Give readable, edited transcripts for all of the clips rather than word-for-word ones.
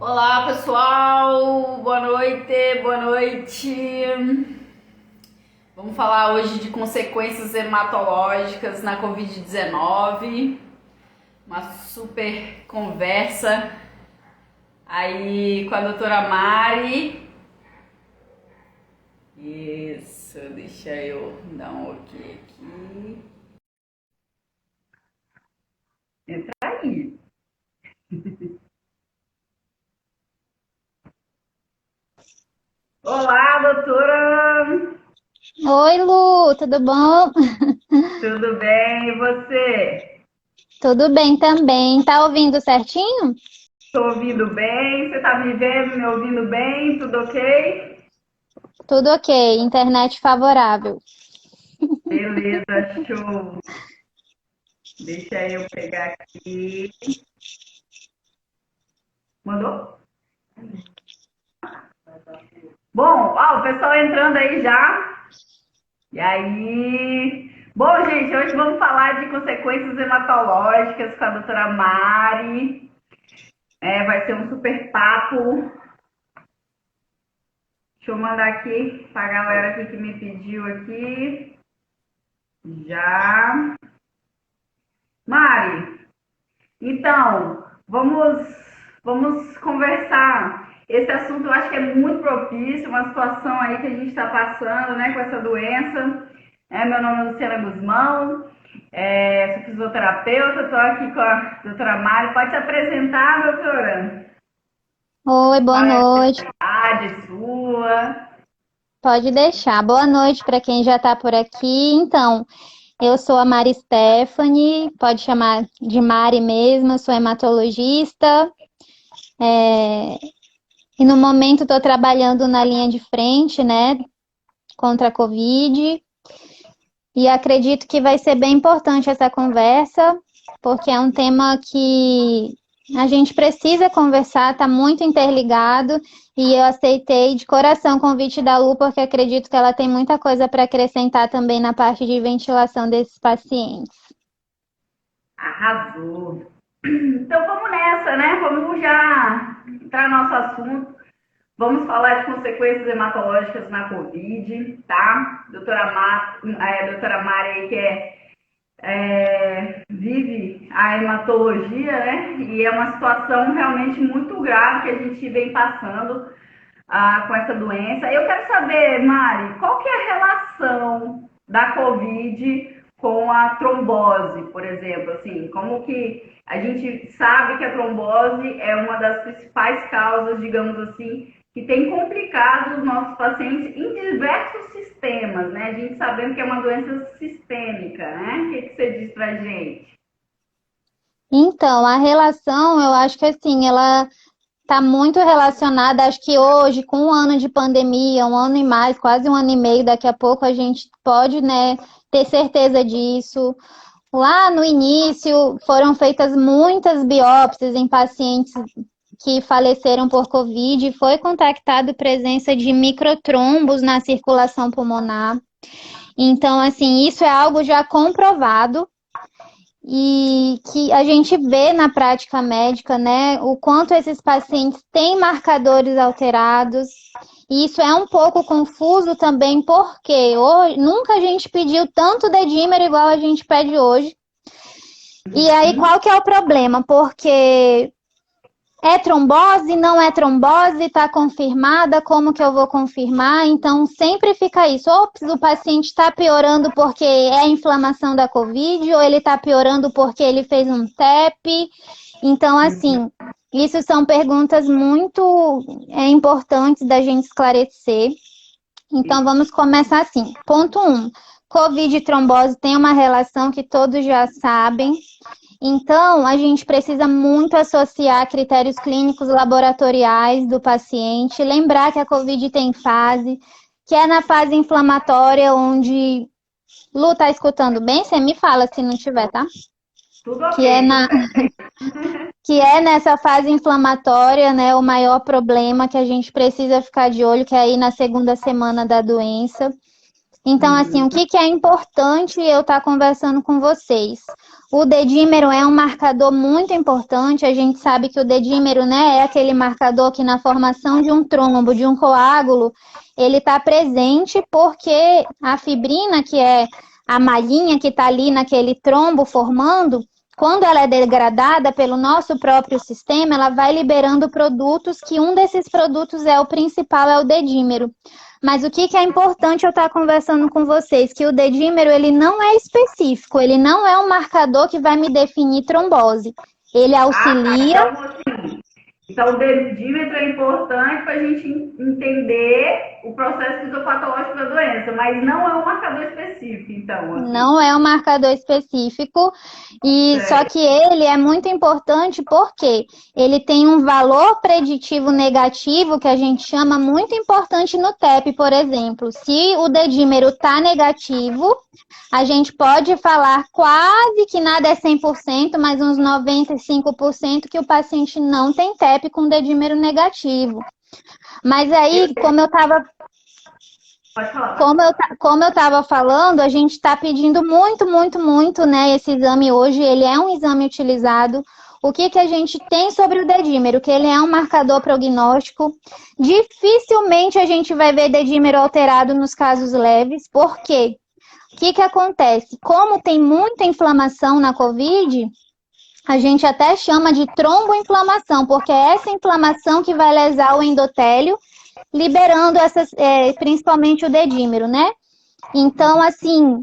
Olá, pessoal. Boa noite, boa noite. Vamos falar hoje de consequências hematológicas na Covid-19. Uma super conversa aí com a doutora Mari. Isso, deixa eu dar um ok aqui. Entra aí. Olá, doutora. Oi, Lu, tudo bom? Tudo bem? E você? Tudo bem também. Tá ouvindo certinho? Tô ouvindo bem? Você tá me vendo, me ouvindo bem? Tudo ok? Tudo ok, internet favorável. Beleza, show. Deixa eu pegar aqui. Mandou? Bom, ó, o pessoal entrando aí já. E aí? Bom, gente, hoje vamos falar de consequências hematológicas com a doutora Mari. Vai ser um super papo. Deixa eu mandar aqui pra galera aqui que me pediu aqui. Já. Mari, então, vamos conversar. Esse assunto eu acho que é muito propício, uma situação aí que a gente está passando, né, com essa doença. Meu nome é Luciana Guzmão, sou fisioterapeuta, estou aqui com a doutora Mari. Pode se apresentar, doutora? Oi, boa Qual é noite. a idade sua? Pode deixar. Boa noite para quem já está por aqui. Então, eu sou a Mari Stephanie, pode chamar de Mari mesmo, eu sou hematologista. E no momento estou trabalhando na linha de frente, né, contra a Covid. E acredito que vai ser bem importante essa conversa, porque é um tema que a gente precisa conversar, está muito interligado, e eu aceitei de coração o convite da Lu, porque acredito que ela tem muita coisa para acrescentar também na parte de ventilação desses pacientes. Arrasou. Então vamos nessa, né? Vamos já entrar no nosso assunto. Vamos falar de consequências hematológicas na Covid, tá? Doutora Mari aí, que vive a hematologia, né? E é uma situação realmente muito grave que a gente vem passando com essa doença. Eu quero saber, Mari, qual que é a relação da Covid com a trombose, por exemplo? Assim, como que a gente sabe que a trombose é uma das principais causas, digamos assim, que tem complicado os nossos pacientes em diversos sistemas, né? A gente sabendo que é uma doença sistêmica, né? O que você diz pra gente? Então, a relação, eu acho que assim, ela está muito relacionada, acho que hoje, com um ano de pandemia, um ano e mais, quase um ano e meio, daqui a pouco a gente pode, né, ter certeza disso. Lá no início, foram feitas muitas biópsias em pacientes que faleceram por Covid e foi contactado presença de microtrombos na circulação pulmonar. Então, assim, isso é algo já comprovado e que a gente vê na prática médica, né, o quanto esses pacientes têm marcadores alterados. E isso é um pouco confuso também, porque hoje, nunca a gente pediu tanto dedímero igual a gente pede hoje. E aí, qual que é o problema? Porque é trombose, não é trombose, está confirmada, como que eu vou confirmar? Então, sempre fica isso. Ou o paciente está piorando porque é inflamação da Covid, ou ele está piorando porque ele fez um TEP. Então, assim, isso são perguntas muito importantes da gente esclarecer. Então, vamos começar assim. Ponto 1. Covid e trombose tem uma relação que todos já sabem. Então, a gente precisa muito associar critérios clínicos laboratoriais do paciente, lembrar que a COVID tem fase, que é na fase inflamatória onde... Lu, tá escutando bem? Você me fala se não tiver, tá? Tudo Que é ok, tudo bem. que é nessa fase inflamatória, né, o maior problema que a gente precisa ficar de olho, que é aí na segunda semana da doença. Então, assim, o Uhum. que que é importante eu estar conversando com vocês? O dedímero é um marcador muito importante. A gente sabe que o dedímero, né, é aquele marcador que na formação de um trombo, de um coágulo, ele está presente porque a fibrina, que é a malhinha que está ali naquele trombo formando, quando ela é degradada pelo nosso próprio sistema, ela vai liberando produtos, que um desses produtos é o principal, é o dedímero. Mas o que que é importante eu estar conversando com vocês? Que o dedímero, ele não é específico, ele não é um marcador que vai me definir trombose. Ele Ah, tá. auxilia. Então, assim, então o dedímetro é importante para a gente entender o processo fisiopatológico da doença, mas não é um marcador específico, então, assim. Não é um marcador específico, e só Certo. que ele é muito importante porque ele tem um valor preditivo negativo que a gente chama muito importante no TEP, por exemplo. Se o dedímero está negativo, a gente pode falar quase que nada é 100%, mas uns 95% que o paciente não tem TEP com dedímero negativo. Mas aí, Eu- Pode falar, pode falar. como eu estava falando, a gente está pedindo muito, muito, muito, né? Esse exame hoje, ele é um exame utilizado. O que que a gente tem sobre o dedímero? Que ele é um marcador prognóstico. Dificilmente a gente vai ver dedímero alterado nos casos leves. Por quê? O que que acontece? Como tem muita inflamação na COVID, a gente até chama de tromboinflamação, porque é essa inflamação que vai lesar o endotélio, liberando principalmente o dedímero, né? Então, assim,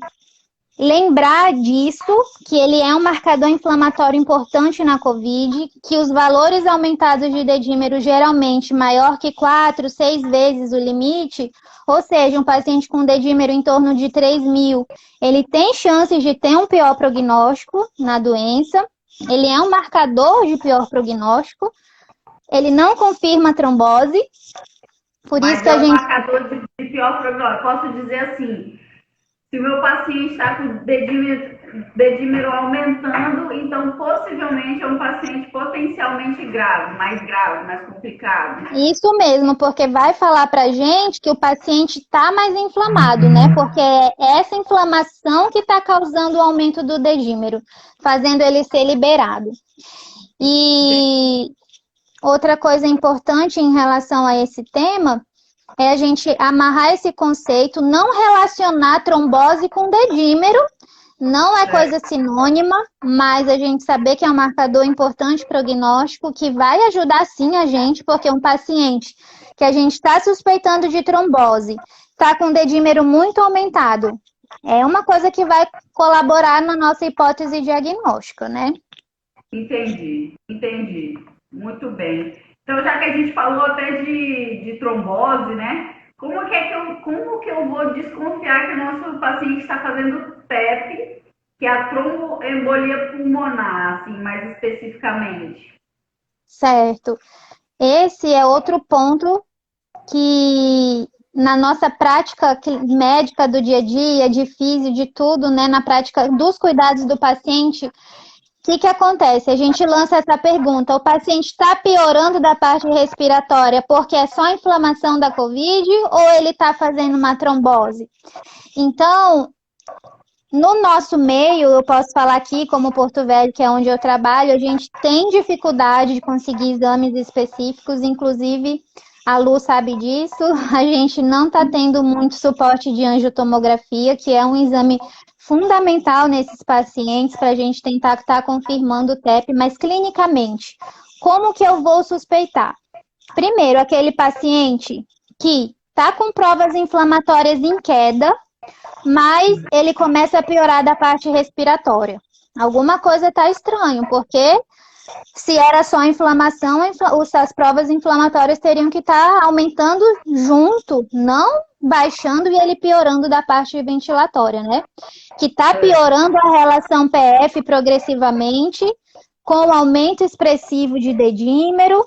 lembrar disso, que ele é um marcador inflamatório importante na COVID, que os valores aumentados de dedímero geralmente maior que 4, 6 vezes o limite, ou seja, um paciente com dedímero em torno de 3.000, ele tem chances de ter um pior prognóstico na doença, ele é um marcador de pior prognóstico, ele não confirma trombose, por isso Mas que é a um gente. marcador de pior prognóstico. Posso dizer assim, se o meu paciente está com o dedímero aumentando, então possivelmente é um paciente potencialmente grave, mais complicado. Isso mesmo, porque vai falar pra gente que o paciente está mais inflamado, né? Porque é essa inflamação que está causando o aumento do dedímero, fazendo ele ser liberado. E outra coisa importante em relação a esse tema é a gente amarrar esse conceito, não relacionar trombose com dedímero, não é coisa sinônima, mas a gente saber que é um marcador importante prognóstico que vai ajudar sim a gente, porque um paciente que a gente está suspeitando de trombose, está com o dedímero muito aumentado, é uma coisa que vai colaborar na nossa hipótese diagnóstica, né? Entendi, entendi. Muito bem. Então, já que a gente falou até de trombose, né? Como que eu vou desconfiar que o nosso paciente está fazendo TEP, que é a tromboembolia pulmonar, assim, mais especificamente? Certo. Esse é outro ponto que na nossa prática médica do dia a dia, de físio, de tudo, né, na prática dos cuidados do paciente, o que acontece? A gente lança essa pergunta: o paciente está piorando da parte respiratória porque é só inflamação da COVID ou ele está fazendo uma trombose? Então, no nosso meio, eu posso falar aqui, como Porto Velho, que é onde eu trabalho, a gente tem dificuldade de conseguir exames específicos, inclusive a Lu sabe disso, a gente não está tendo muito suporte de angiotomografia, que é um exame fundamental nesses pacientes para a gente tentar estar confirmando o TEP, mas clinicamente, como que eu vou suspeitar? Primeiro, aquele paciente que está com provas inflamatórias em queda, mas ele começa a piorar da parte respiratória. Alguma coisa está estranho, porque se era só inflamação, as provas inflamatórias teriam que estar aumentando junto, não baixando e ele piorando da parte ventilatória, né? Que está piorando a relação PF progressivamente, com aumento expressivo de dedímero.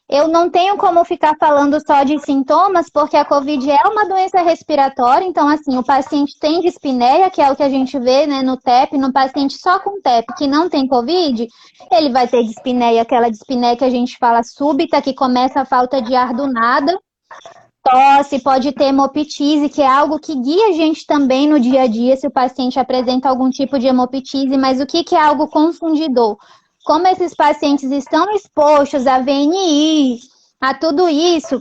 Eu não tenho como ficar falando só de sintomas, porque a COVID é uma doença respiratória, então, assim, o paciente tem dispneia, que é o que a gente vê, né, no TEP, no paciente só com TEP que não tem COVID, ele vai ter dispneia, aquela dispneia que a gente fala súbita, que começa a falta de ar do nada, tosse, pode ter hemoptise, que é algo que guia a gente também no dia a dia se o paciente apresenta algum tipo de hemoptise, mas o que é algo confundidor? Como esses pacientes estão expostos a VNI, a tudo isso,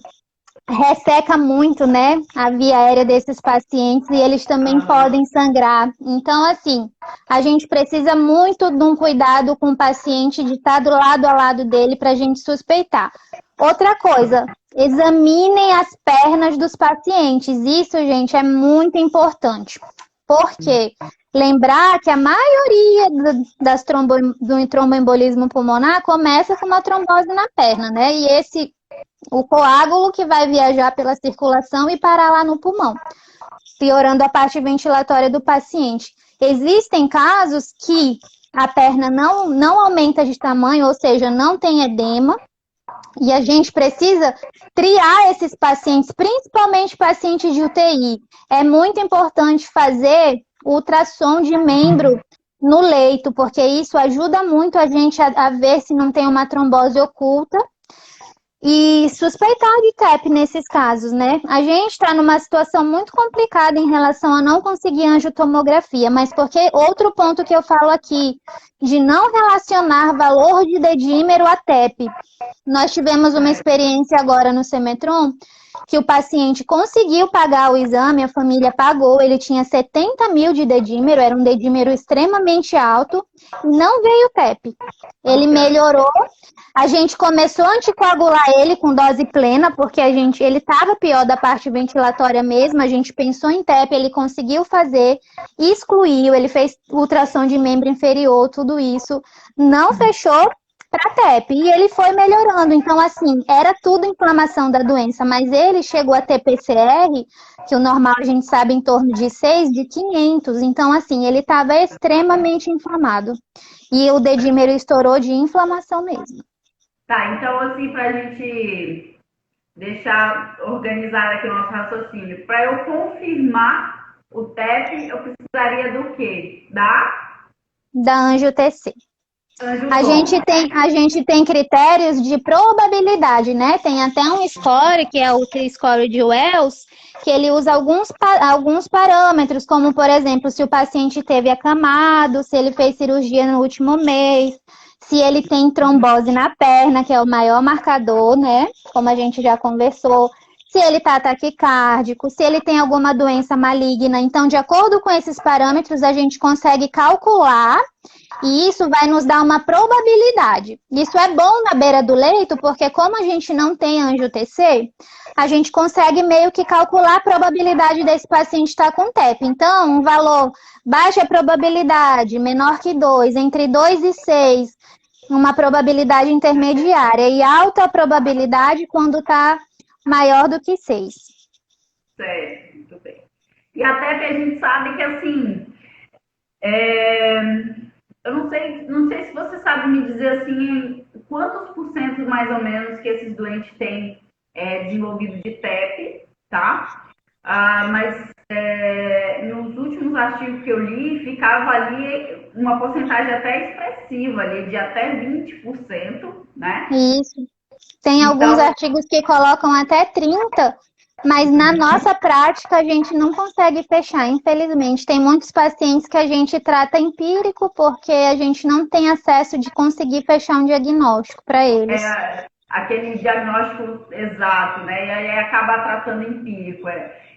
resseca muito, né, a via aérea desses pacientes e eles também podem sangrar. Então, assim, a gente precisa muito de um cuidado com o paciente, de estar do lado a lado dele para a gente suspeitar. Outra coisa, examinem as pernas dos pacientes. Isso, gente, é muito importante. Por quê? Lembrar que a maioria do tromboembolismo pulmonar começa com uma trombose na perna, né? E o coágulo que vai viajar pela circulação e parar lá no pulmão, piorando a parte ventilatória do paciente. Existem casos que a perna não aumenta de tamanho, ou seja, não tem edema, e a gente precisa triar esses pacientes, principalmente pacientes de UTI. É muito importante fazer ultrassom de membro no leito, porque isso ajuda muito a gente a ver se não tem uma trombose oculta e suspeitar de TEP nesses casos, né? A gente está numa situação muito complicada em relação a não conseguir angiotomografia, mas porque outro ponto que eu falo aqui, de não relacionar valor de dedímero a TEP. Nós tivemos uma experiência agora no Semetron, que o paciente conseguiu pagar o exame, a família pagou, ele tinha 70 mil de dedímero, era um dedímero extremamente alto, não veio TEP. Ele melhorou, a gente começou a anticoagular ele com dose plena, porque ele estava pior da parte ventilatória mesmo, a gente pensou em TEP, ele conseguiu fazer, excluiu, ele fez ultrassom de membro inferior, tudo isso, não fechou para TEP, e ele foi melhorando. Então, assim, era tudo inflamação da doença, mas ele chegou a ter PCR, que o normal a gente sabe em torno de 6, de 500. Então, assim, ele estava extremamente inflamado. E o dedímero estourou de inflamação mesmo. Tá, então, assim, para a gente deixar organizado aqui o nosso raciocínio, para eu confirmar o TEP, eu precisaria do quê? Da angio-TC. A gente tem critérios de probabilidade, né? Tem até um score, que é o T-score de Wells, que ele usa alguns parâmetros, como, por exemplo, se o paciente teve acamado, se ele fez cirurgia no último mês, se ele tem trombose na perna, que é o maior marcador, né? Como a gente já conversou. Se ele está taquicárdico, se ele tem alguma doença maligna. Então, de acordo com esses parâmetros, a gente consegue calcular e isso vai nos dar uma probabilidade. Isso é bom na beira do leito, porque como a gente não tem angio-TC, a gente consegue meio que calcular a probabilidade desse paciente estar com TEP. Então, um valor baixa probabilidade, menor que 2, entre 2 e 6, uma probabilidade intermediária, e alta probabilidade quando está maior do que 6. Certo, muito bem. E até que a gente sabe que, assim, eu não sei se você sabe me dizer, assim, quantos por cento, mais ou menos, que esses doentes têm desenvolvido de TEP, tá? Mas nos últimos artigos que eu li, ficava ali uma porcentagem até expressiva, ali, de até 20%, né? Isso. Tem alguns artigos que colocam até 30%, mas na nossa prática a gente não consegue fechar, infelizmente. Tem muitos pacientes que a gente trata empírico porque a gente não tem acesso de conseguir fechar um diagnóstico para eles. Aquele diagnóstico exato, né? E aí acaba tratando empírico.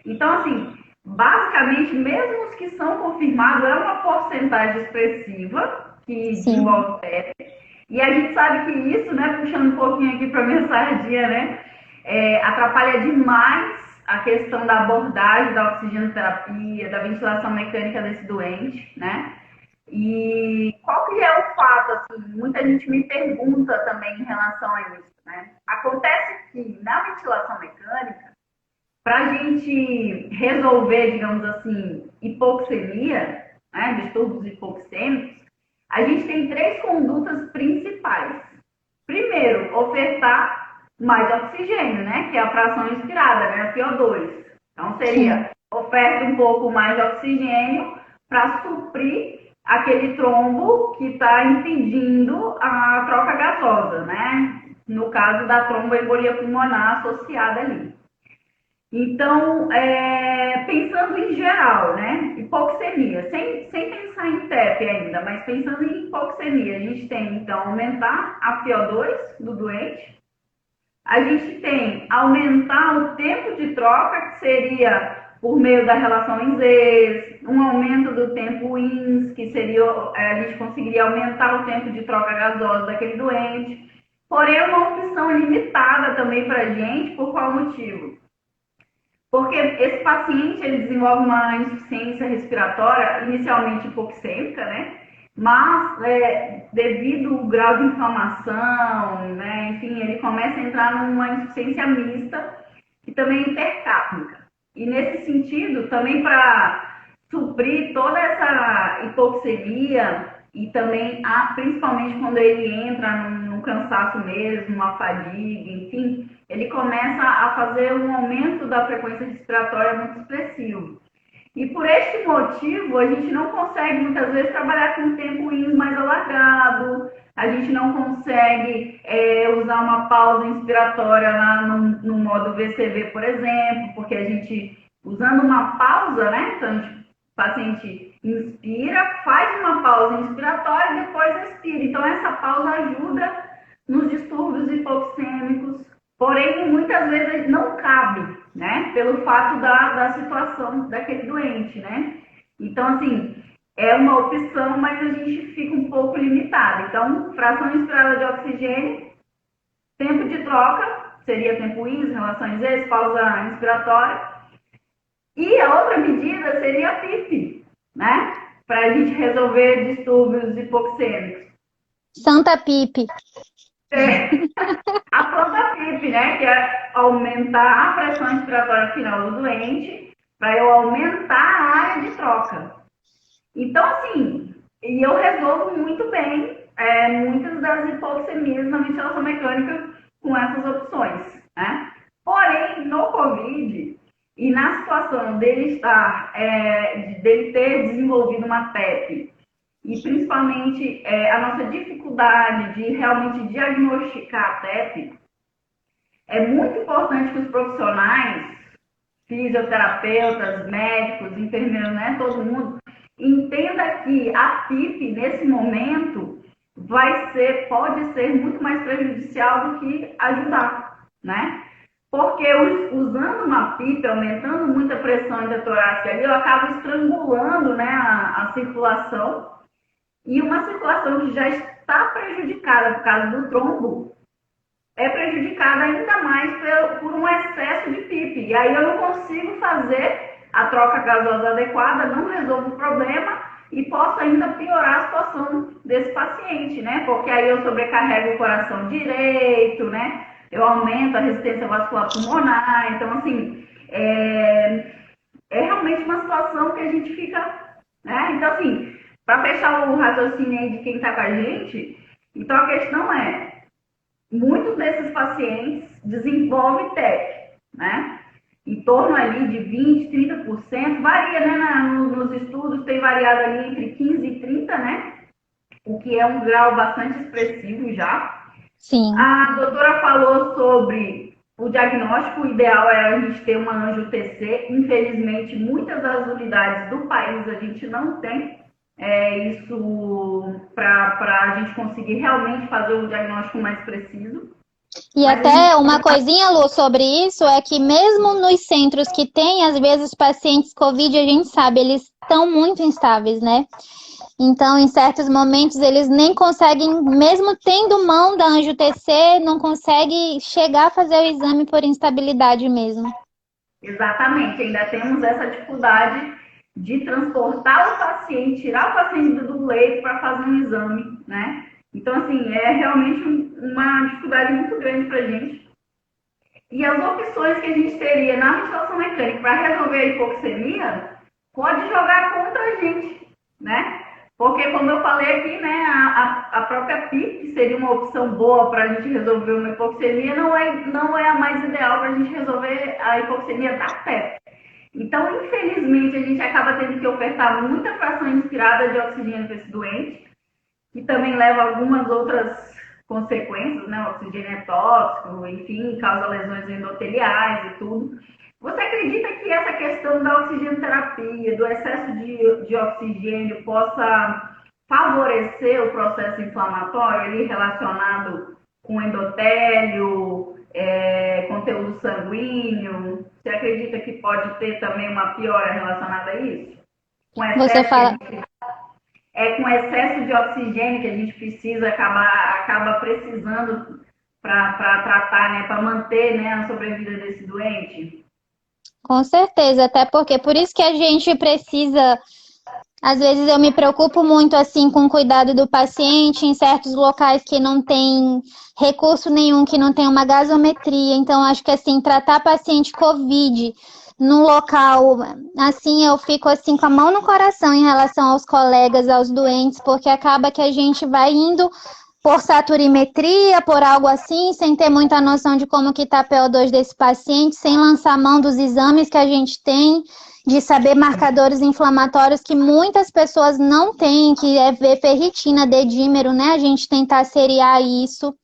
Então, assim, basicamente, mesmo os que são confirmados, é uma porcentagem expressiva que desenvolve TEP. E a gente sabe que isso, né, puxando um pouquinho aqui para a minha sardinha, né, atrapalha demais a questão da abordagem da oxigenoterapia, da ventilação mecânica desse doente, né? E qual que é o fato, assim, muita gente me pergunta também em relação a isso, né? Acontece que na ventilação mecânica, para a gente resolver, digamos assim, hipoxemia, né, distúrbios hipoxêmicos, a gente tem 3 condutas principais. Primeiro, ofertar mais oxigênio, né? Que é a fração inspirada, né? A PO2. Então, seria oferta um pouco mais de oxigênio para suprir aquele trombo que está impedindo a troca gasosa, né? No caso da tromboembolia pulmonar associada ali. Então, pensando em geral, né? Hipoxemia, sem pensar em TEP ainda, mas pensando em hipoxemia, a gente tem, então, aumentar a FiO2 do doente, a gente tem aumentar o tempo de troca, que seria por meio da relação INZES, um aumento do tempo INS, que seria, a gente conseguiria aumentar o tempo de troca gasosa daquele doente. Porém, é uma opção limitada também para a gente, por qual motivo? Porque esse paciente ele desenvolve uma insuficiência respiratória, inicialmente hipoxêmica, né? Mas, devido ao grau de inflamação, né? Enfim, ele começa a entrar numa insuficiência mista, que também é hipercápnica. E nesse sentido, também para suprir toda essa hipoxemia e também, principalmente quando ele entra no cansaço mesmo, uma fadiga, enfim, ele começa a fazer um aumento da frequência respiratória muito expressivo. E por este motivo, a gente não consegue muitas vezes trabalhar com um tempo INS mais alargado, a gente não consegue usar uma pausa inspiratória lá no modo VCV, por exemplo, porque a gente, usando uma pausa, né? Então, o paciente inspira, faz uma pausa inspiratória e depois expira. Então, essa pausa ajuda nos distúrbios hipoxêmicos, porém, muitas vezes não cabe, né? Pelo fato da situação daquele doente, né? Então, assim, é uma opção, mas a gente fica um pouco limitado. Então, fração inspirada de oxigênio, tempo de troca, seria tempo INS, relações INS, pausa inspiratória. E a outra medida seria a PIP, né? Para a gente resolver distúrbios hipoxêmicos. Santa Pipe. A planta PIP, né? Que é aumentar a pressão inspiratória final do doente para eu aumentar a área de troca. Então, assim, e eu resolvo muito bem muitas das hipoxemias na ventilação mecânica com essas opções, né? Porém, no COVID e na situação dele dele ter desenvolvido uma TEP e principalmente a nossa dificuldade de realmente diagnosticar a TEP, é muito importante que os profissionais, fisioterapeutas, médicos, enfermeiros, né, todo mundo, entenda que a PIP, nesse momento, pode ser muito mais prejudicial do que ajudar, né? Porque usando uma PIP, aumentando muito a pressão intratorácica ali, eu acabo estrangulando, né, a circulação, e uma circulação que já está prejudicada por causa do trombo, é prejudicada ainda mais por um excesso de PIP. E aí eu não consigo fazer a troca gasosa adequada, não resolvo o problema e posso ainda piorar a situação desse paciente, né? Porque aí eu sobrecarrego o coração direito, né? Eu aumento a resistência vascular pulmonar. Então, assim, é realmente uma situação que a gente fica, né? Então, assim, para fechar o raciocínio aí de quem está com a gente, então a questão muitos desses pacientes desenvolvem TEP, né? Em torno ali de 20%, 30%, varia, né? Nos estudos tem variado ali entre 15% e 30%, né? O que é um grau bastante expressivo já. Sim. A doutora falou sobre o diagnóstico, o ideal é a gente ter uma anjo-TC. Infelizmente, muitas das unidades do país a gente não tem isso para a gente conseguir realmente fazer o diagnóstico mais preciso. E até uma coisinha, Lu, sobre isso é que mesmo nos centros que tem, às vezes, os pacientes COVID, a gente sabe, eles estão muito instáveis, né? Então, em certos momentos, eles nem conseguem, mesmo tendo mão da anjo-TC, não consegue chegar a fazer o exame por instabilidade mesmo. Exatamente, ainda temos essa dificuldade de transportar o paciente, tirar o paciente do leito para fazer um exame, né? Então, assim, é realmente uma dificuldade muito grande para a gente. E as opções que a gente teria na ventilação mecânica para resolver a hipoxemia, pode jogar contra a gente, né? Porque, como eu falei aqui, né, a própria PIP seria uma opção boa para a gente resolver uma hipoxemia, não é a mais ideal para a gente resolver a hipoxemia da TEP. Então, infelizmente, a gente acaba tendo que ofertar muita fração inspirada de oxigênio para esse doente, que também leva a algumas outras consequências, né? O oxigênio é tóxico, enfim, causa lesões endoteliais e tudo. Você acredita que essa questão da oxigenoterapia, do excesso de oxigênio, possa favorecer o processo inflamatório ali relacionado com endotélio, conteúdo sanguíneo? Você acredita que pode ter também uma piora relacionada a isso? Com Você excesso, fala. com excesso de oxigênio que a gente precisa, acaba precisando para tratar, né, para manter, né, a sobrevida desse doente? Com certeza, até porque por isso que a gente precisa, às vezes eu me preocupo muito assim com o cuidado do paciente em certos locais que não tem recurso nenhum, que não tem uma gasometria. Então acho que assim, tratar paciente COVID num local assim, eu fico assim com a mão no coração em relação aos colegas, aos doentes, porque acaba que a gente vai indo por saturimetria, por algo assim, sem ter muita noção de como que está a PO2 desse paciente, sem lançar mão dos exames que a gente tem, de saber marcadores inflamatórios que muitas pessoas não têm, que é ver ferritina, dedímero, né? A gente tentar seriar isso.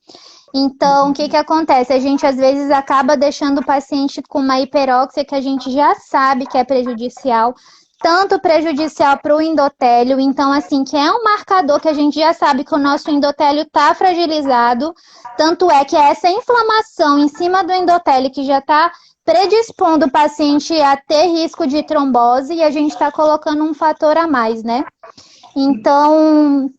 Então, o que que acontece? A gente, às vezes, acaba deixando o paciente com uma hiperóxia que a gente já sabe que é prejudicial, tanto prejudicial para o endotélio, então, assim, que é um marcador que a gente já sabe que o nosso endotélio está fragilizado, tanto é que essa inflamação em cima do endotélio que já está predispondo o paciente a ter risco de trombose e a gente está colocando um fator a mais, né? Então,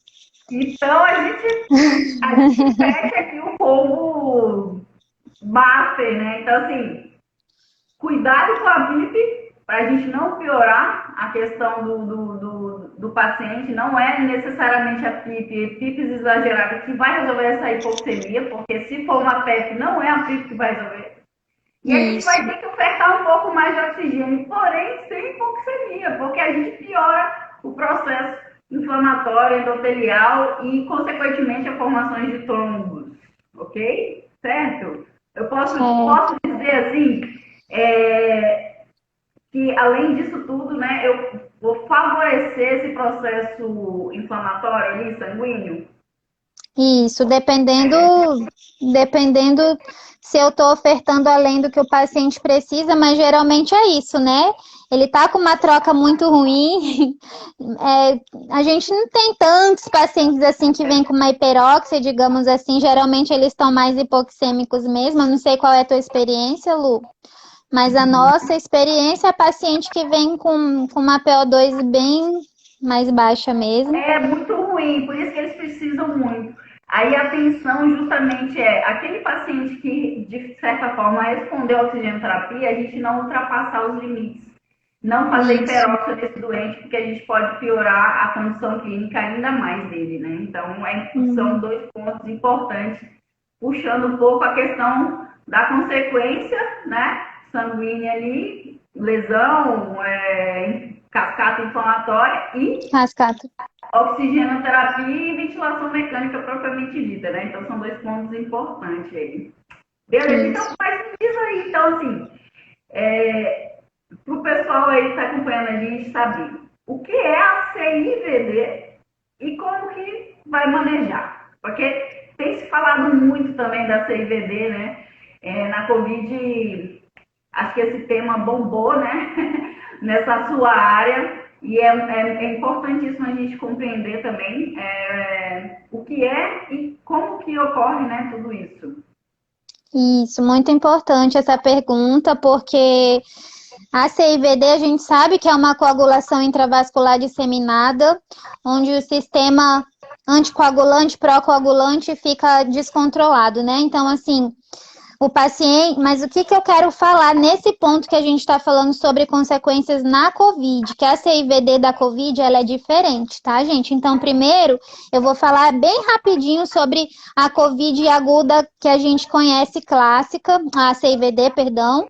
Então a gente fecha aqui um pouco Baffer, né? Então, assim, cuidado com a BIP para a gente não piorar a questão do paciente. Não é necessariamente a PIPs exageradas que vai resolver essa hipoxemia, porque se for uma PEP, não é a PIP que vai resolver. E a gente vai ter que ofertar um pouco mais de oxigênio, porém sem hipoxemia, porque a gente piora o processo inflamatório endotelial e, consequentemente, a formação de trombos, ok? Certo? Eu posso dizer assim, que além disso tudo, né, eu vou favorecer esse processo inflamatório ali, sanguíneo. Isso, dependendo se eu estou ofertando além do que o paciente precisa, mas geralmente é isso, né? Ele tá com uma troca muito ruim. A gente não tem tantos pacientes assim que vêm com uma hiperóxia, digamos assim. Geralmente eles estão mais hipoxêmicos mesmo. Eu não sei qual é a tua experiência, Lu. Mas a nossa experiência é paciente que vem com uma PO2 bem mais baixa mesmo. É muito ruim, por isso que eles precisam muito. Aí a atenção justamente é aquele paciente que, de certa forma, respondeu à oxigenoterapia, a gente não ultrapassar os limites. Não fazer hiperóxia desse doente, porque a gente pode piorar a condição clínica ainda mais dele, né? Então, são dois pontos importantes, puxando um pouco a questão da consequência, né? Sanguínea ali, lesão, cascata inflamatória e oxigenoterapia e ventilação mecânica propriamente dita, né? Então, são dois pontos importantes aí. Beleza? Então, mas diz aí, então, assim, para o pessoal aí que está acompanhando a gente saber o que é a CIVD e como que vai manejar. Porque tem se falado muito também da CIVD, né? Na Covid, acho que esse tema bombou, né? Nessa sua área. E é importantíssimo a gente compreender também o que é e como que ocorre, né, tudo isso. Isso, muito importante essa pergunta, porque a CIVD a gente sabe que é uma coagulação intravascular disseminada, onde o sistema anticoagulante, pró-coagulante fica descontrolado, né? Então, assim, o paciente... Mas o que eu quero falar nesse ponto que a gente está falando sobre consequências na COVID, que a CIVD da COVID, ela é diferente, tá, gente? Então, primeiro, eu vou falar bem rapidinho sobre a COVID aguda que a gente conhece clássica, a CIVD, perdão,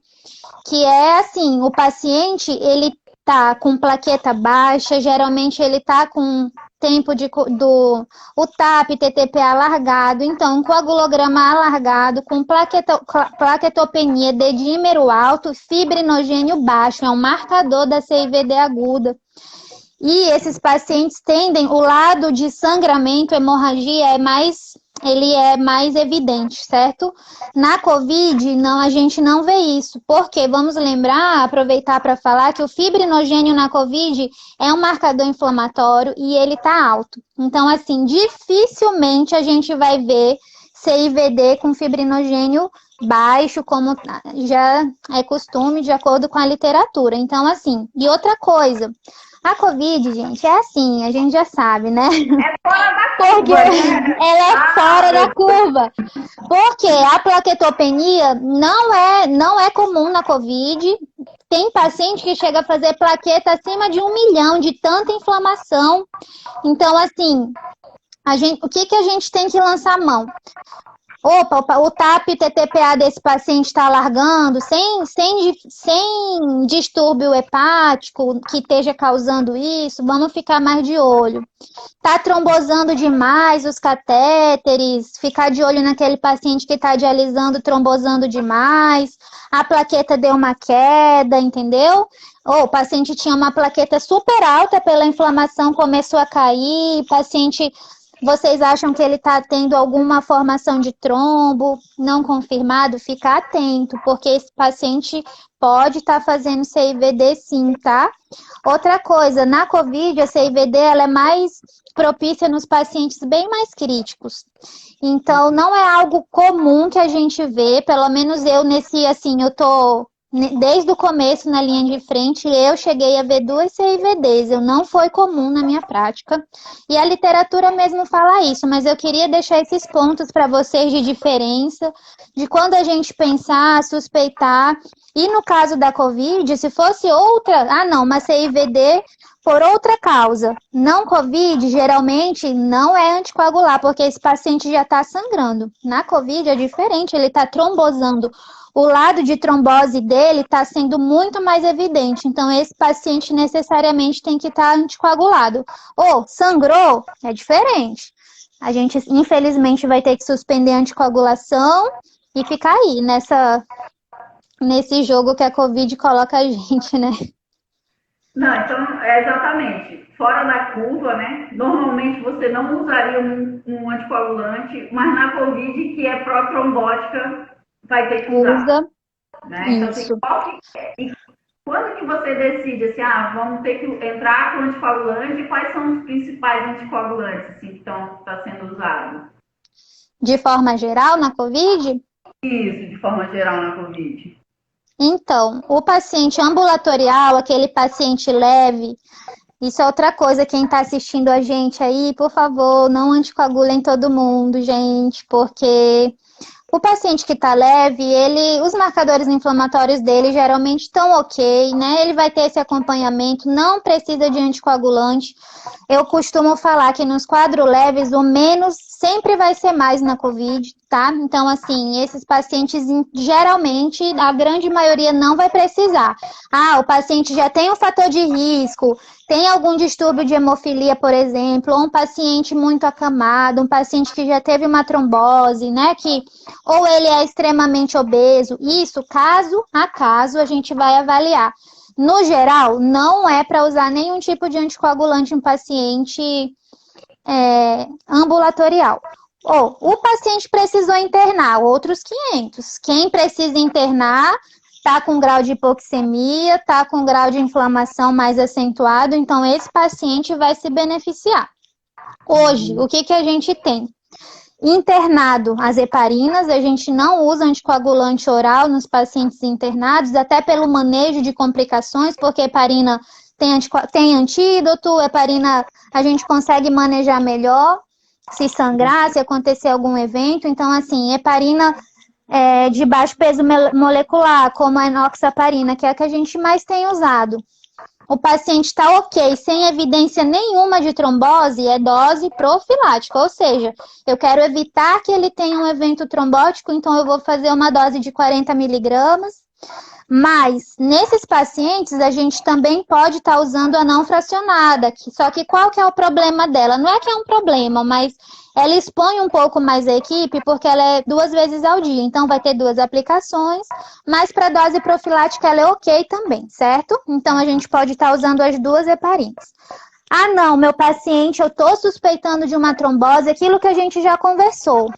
que é assim, o paciente, ele tá com plaqueta baixa, geralmente ele tá com tempo o TAP, TTP alargado, então um coagulograma alargado, com plaquetopenia, dedímero alto, fibrinogênio baixo, é um marcador da CIVD aguda. E esses pacientes tendem, o lado de sangramento, hemorragia é mais ele é mais evidente, certo? Na COVID, não, a gente não vê isso. Porque, vamos lembrar, aproveitar para falar que o fibrinogênio na COVID é um marcador inflamatório e ele está alto. Então, assim, dificilmente a gente vai ver CIVD com fibrinogênio baixo, como já é costume, de acordo com a literatura. Então, assim, e outra coisa, a COVID, gente, é assim, a gente já sabe, né? É fora da Porque curva, né? ela é fora da curva. Porque a plaquetopenia não é comum na COVID. Tem paciente que chega a fazer plaqueta acima de 1 milhão de tanta inflamação. Então, assim, o que a gente tem que lançar a mão? Opa, o TAP-TTPA desse paciente está largando, sem distúrbio hepático que esteja causando isso, vamos ficar mais de olho. Está trombosando demais os catéteres, ficar de olho naquele paciente que está dialisando, trombosando demais, a plaqueta deu uma queda, entendeu? Ou o paciente tinha uma plaqueta super alta pela inflamação, começou a cair, paciente... Vocês acham que ele está tendo alguma formação de trombo não confirmado? Fica atento, porque esse paciente pode estar fazendo CIVD sim, tá? Outra coisa, na COVID, a CIVD ela é mais propícia nos pacientes bem mais críticos. Então, não é algo comum que a gente vê, pelo menos eu eu tô... Desde o começo, na linha de frente, eu cheguei a ver 2 CIVDs, não foi comum na minha prática, e a literatura mesmo fala isso, mas eu queria deixar esses pontos para vocês de diferença, de quando a gente pensar, suspeitar, e no caso da COVID, se fosse uma CIVD por outra causa, não COVID, geralmente não é anticoagular, porque esse paciente já está sangrando. Na COVID é diferente, ele está trombosando. O lado de trombose dele está sendo muito mais evidente. Então, esse paciente necessariamente tem que estar anticoagulado. Ou sangrou, é diferente. A gente, infelizmente, vai ter que suspender a anticoagulação e ficar aí nesse jogo que a COVID coloca a gente, né? Não, então, exatamente. Fora da curva, né? Normalmente você não usaria um anticoagulante, mas na COVID, que é pró-trombótica, vai ter que usar. Né? Então, Isso. e quando que você decide, assim, vamos ter que entrar com anticoagulante, e quais são os principais anticoagulantes, assim, que estão sendo usados? De forma geral, na COVID? Isso, de forma geral na COVID. Então, o paciente ambulatorial, aquele paciente leve, isso é outra coisa, quem está assistindo a gente aí, por favor, não anticoagulem todo mundo, gente, porque o paciente que está leve, os marcadores inflamatórios dele geralmente estão ok, né? Ele vai ter esse acompanhamento, não precisa de anticoagulante. Eu costumo falar que nos quadros leves, o menos sempre vai ser mais na COVID, tá? Então, assim, esses pacientes, geralmente, a grande maioria não vai precisar. O paciente já tem um fator de risco, tem algum distúrbio de hemofilia, por exemplo, ou um paciente muito acamado, um paciente que já teve uma trombose, né? Ou ele é extremamente obeso. Isso, caso a caso, a gente vai avaliar. No geral, não é para usar nenhum tipo de anticoagulante em paciente ambulatorial. Ou o paciente precisou internar, outros 500. Quem precisa internar está com grau de hipoxemia, está com grau de inflamação mais acentuado, então esse paciente vai se beneficiar. Hoje, o que a gente tem? Internado, as heparinas, a gente não usa anticoagulante oral nos pacientes internados, até pelo manejo de complicações, porque heparina tem antídoto, heparina a gente consegue manejar melhor, se sangrar, se acontecer algum evento. Então, assim, heparina de baixo peso molecular, como a enoxaparina, que é a que a gente mais tem usado. O paciente está ok, sem evidência nenhuma de trombose, é dose profilática, ou seja, eu quero evitar que ele tenha um evento trombótico, então eu vou fazer uma dose de 40 miligramas. Mas, nesses pacientes, a gente também pode estar usando a não fracionada. Só que qual que é o problema dela? Não é que é um problema, mas ela expõe um pouco mais a equipe porque ela é 2 vezes ao dia. Então, vai ter 2 aplicações, mas para dose profilática ela é ok também, certo? Então, a gente pode estar usando as 2 heparinas. Ah, não, meu paciente, eu estou suspeitando de uma trombose, aquilo que a gente já conversou.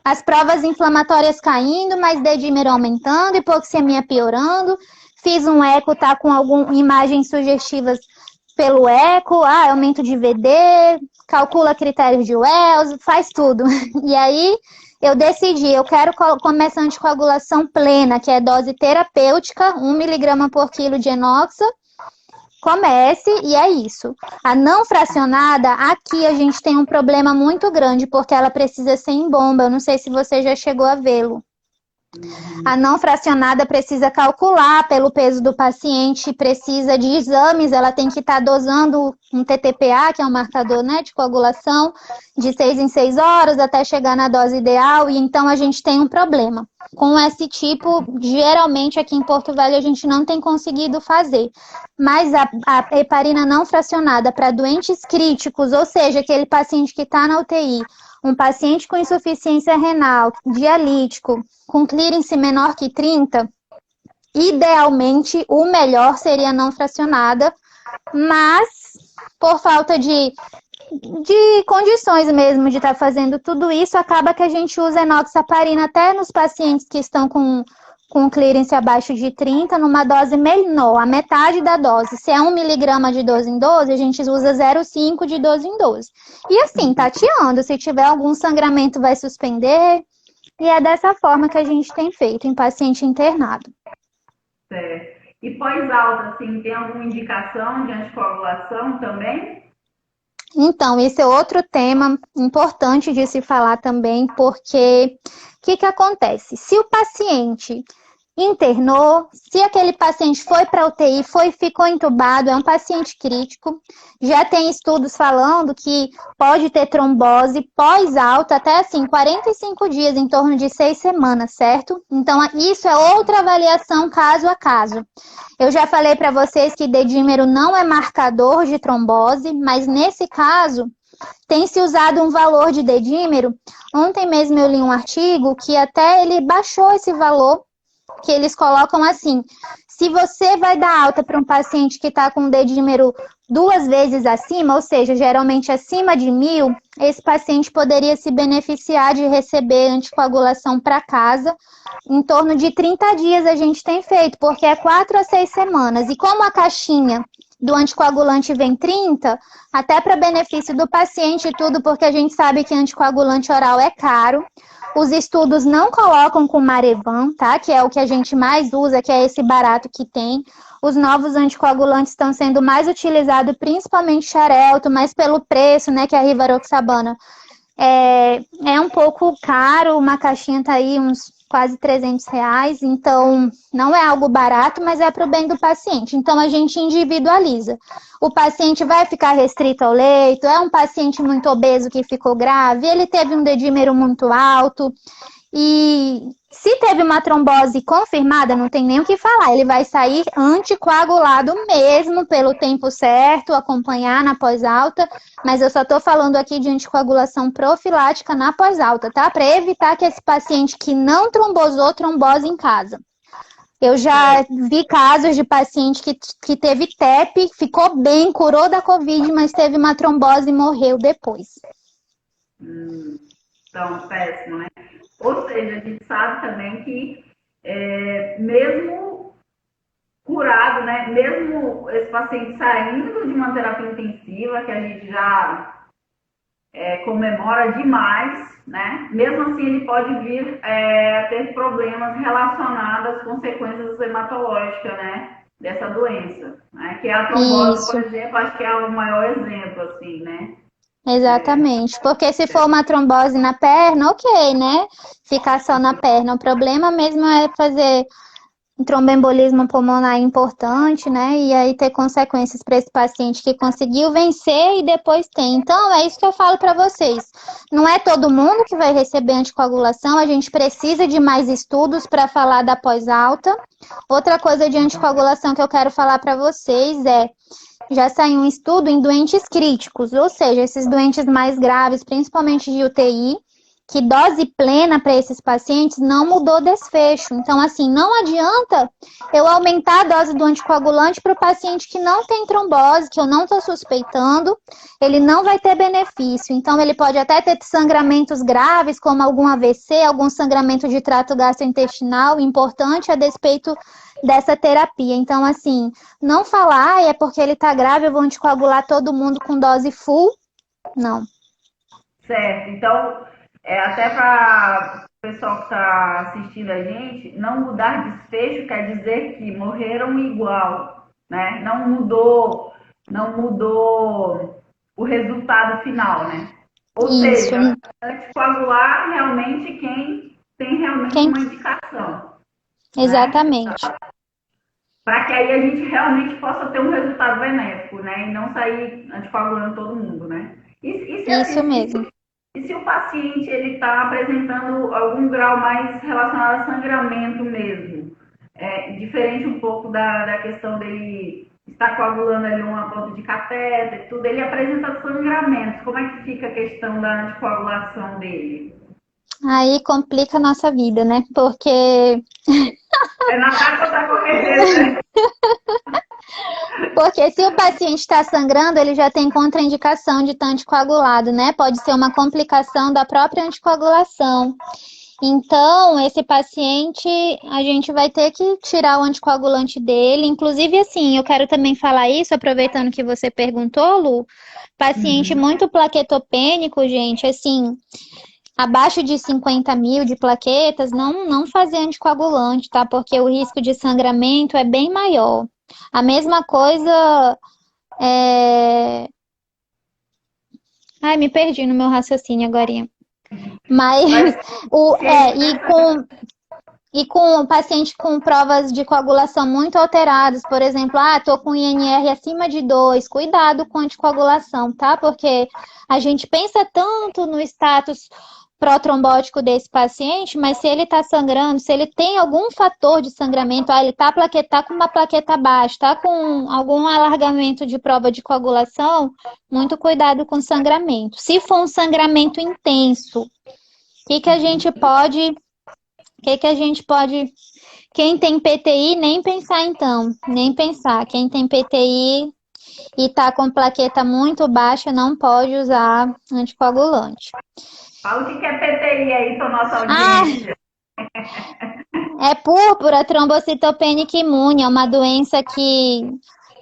As provas inflamatórias caindo, mas dedímero aumentando, hipoxemia piorando. Fiz um eco, tá com algumas imagens sugestivas pelo eco, aumento de VD, calcula critérios de Wells, faz tudo. E aí eu decidi, eu quero começar a anticoagulação plena, que é dose terapêutica, 1 miligrama por quilo de enoxa. Comece e é isso. A não fracionada, aqui a gente tem um problema muito grande, porque ela precisa ser em bomba. Eu não sei se você já chegou a vê-lo. A não fracionada precisa calcular pelo peso do paciente, precisa de exames, ela tem que estar dosando um TTPA, que é um marcador, né, de coagulação, de 6 em 6 horas até chegar na dose ideal, e então a gente tem um problema. Com esse tipo, geralmente aqui em Porto Velho a gente não tem conseguido fazer. Mas a heparina não fracionada para doentes críticos, ou seja, aquele paciente que está na UTI, um paciente com insuficiência renal, dialítico, com clearance menor que 30, idealmente o melhor seria não fracionada, mas por falta de condições mesmo de estar fazendo tudo isso, acaba que a gente usa enoxaparina até nos pacientes que estão com clearance abaixo de 30, numa dose menor, a metade da dose. Se é 1 miligrama de 12 em 12, a gente usa 0,5 de 12 em 12. E assim, tateando, se tiver algum sangramento vai suspender, e é dessa forma que a gente tem feito em paciente internado. Certo. E pós-alta, assim, tem alguma indicação de anticoagulação também? Então, esse é outro tema importante de se falar também, porque o que acontece? Se o paciente internou, se aquele paciente foi para UTI, ficou entubado, é um paciente crítico, já tem estudos falando que pode ter trombose pós-alta até assim 45 dias, em torno de 6 semanas, certo? Então, isso é outra avaliação caso a caso. Eu já falei para vocês que dedímero não é marcador de trombose, mas nesse caso tem se usado um valor de dedímero. Ontem mesmo eu li um artigo que até ele baixou esse valor, que eles colocam assim: se você vai dar alta para um paciente que está com dedímero 2 vezes acima, ou seja, geralmente acima de 1.000, esse paciente poderia se beneficiar de receber anticoagulação para casa. Em torno de 30 dias a gente tem feito, porque é 4 a 6 semanas. E como a caixinha do anticoagulante vem 30, até para benefício do paciente e tudo, porque a gente sabe que anticoagulante oral é caro. Os estudos não colocam com Marevan, tá? Que é o que a gente mais usa, que é esse barato que tem. Os novos anticoagulantes estão sendo mais utilizados, principalmente Xarelto, mas pelo preço, né? Que é a Rivaroxabana. É um pouco caro, uma caixinha tá aí uns quase R$300, então não é algo barato, mas é para o bem do paciente. Então a gente individualiza. O paciente vai ficar restrito ao leito, é um paciente muito obeso que ficou grave, ele teve um dedímero muito alto, e se teve uma trombose confirmada, não tem nem o que falar, ele vai sair anticoagulado mesmo pelo tempo certo, acompanhar na pós-alta, mas eu só estou falando aqui de anticoagulação profilática na pós-alta, tá? Para evitar que esse paciente que não trombosou, trombose em casa. Eu já vi casos de paciente que teve TEP, ficou bem, curou da Covid, mas teve uma trombose e morreu depois. Então, péssimo, né? Ou seja, a gente sabe também que mesmo curado, né? Mesmo esse paciente saindo de uma terapia intensiva, que a gente já comemora demais, né? Mesmo assim, ele pode vir a ter problemas relacionados às consequências hematológicas, né? Dessa doença, né? Que é a trombose, por exemplo, acho que é o maior exemplo, assim, né? Exatamente, porque se for uma trombose na perna, ok, né? Ficar só na perna. O problema mesmo é fazer um tromboembolismo pulmonar importante, né? E aí ter consequências para esse paciente que conseguiu vencer e depois tem. Então, é isso que eu falo para vocês. Não é todo mundo que vai receber anticoagulação, a gente precisa de mais estudos para falar da pós-alta. Outra coisa de anticoagulação que eu quero falar para vocês já saiu um estudo em doentes críticos, ou seja, esses doentes mais graves, principalmente de UTI, que dose plena para esses pacientes não mudou desfecho. Então, assim, não adianta eu aumentar a dose do anticoagulante para o paciente que não tem trombose, que eu não estou suspeitando, ele não vai ter benefício. Então, ele pode até ter sangramentos graves, como algum AVC, algum sangramento de trato gastrointestinal, importante a despeito dessa terapia. Então, assim, não falar, é porque ele está grave, eu vou anticoagular todo mundo com dose full, não. Certo. Então, até para o pessoal que está assistindo a gente, não mudar desfecho quer dizer que morreram igual, né? Não mudou o resultado final, né? Ou Isso. seja, anticoagular realmente quem tem realmente uma indicação. Exatamente. Né? Para que aí a gente realmente possa ter um resultado benéfico, né? E não sair anticoagulando todo mundo, né? Isso mesmo. E se o paciente ele está apresentando algum grau mais relacionado a sangramento mesmo, diferente um pouco da questão dele estar coagulando ali uma ponta de catéter, tudo, ele apresenta sangramentos. Como é que fica a questão da anticoagulação dele? Aí complica a nossa vida, né? Porque... É na água da correnteza, né? Porque se o paciente está sangrando, ele já tem contraindicação de estar anticoagulado, né? Pode ser uma complicação da própria anticoagulação. Então, esse paciente, a gente vai ter que tirar o anticoagulante dele. Inclusive, assim, eu quero também falar isso, aproveitando que você perguntou, Lu. Paciente muito plaquetopênico, gente, assim, abaixo de 50 mil de plaquetas, não fazer anticoagulante, tá? Porque o risco de sangramento é bem maior. A mesma coisa... Ai, me perdi no meu raciocínio agora. Mas e com o paciente com provas de coagulação muito alteradas, por exemplo, tô com INR acima de 2, cuidado com a anticoagulação, tá? Porque a gente pensa tanto no status protrombótico desse paciente, mas se ele está sangrando, se ele tem algum fator de sangramento, ele tá com uma plaqueta baixa, tá com algum alargamento de prova de coagulação, muito cuidado com sangramento. Se for um sangramento intenso, o que a gente pode... Quem tem PTI, nem pensar então, nem pensar. Quem tem PTI e tá com plaqueta muito baixa, não pode usar anticoagulante. Fala o que é PTI aí para nossa audiência. É púrpura trombocitopênica imune, é uma doença que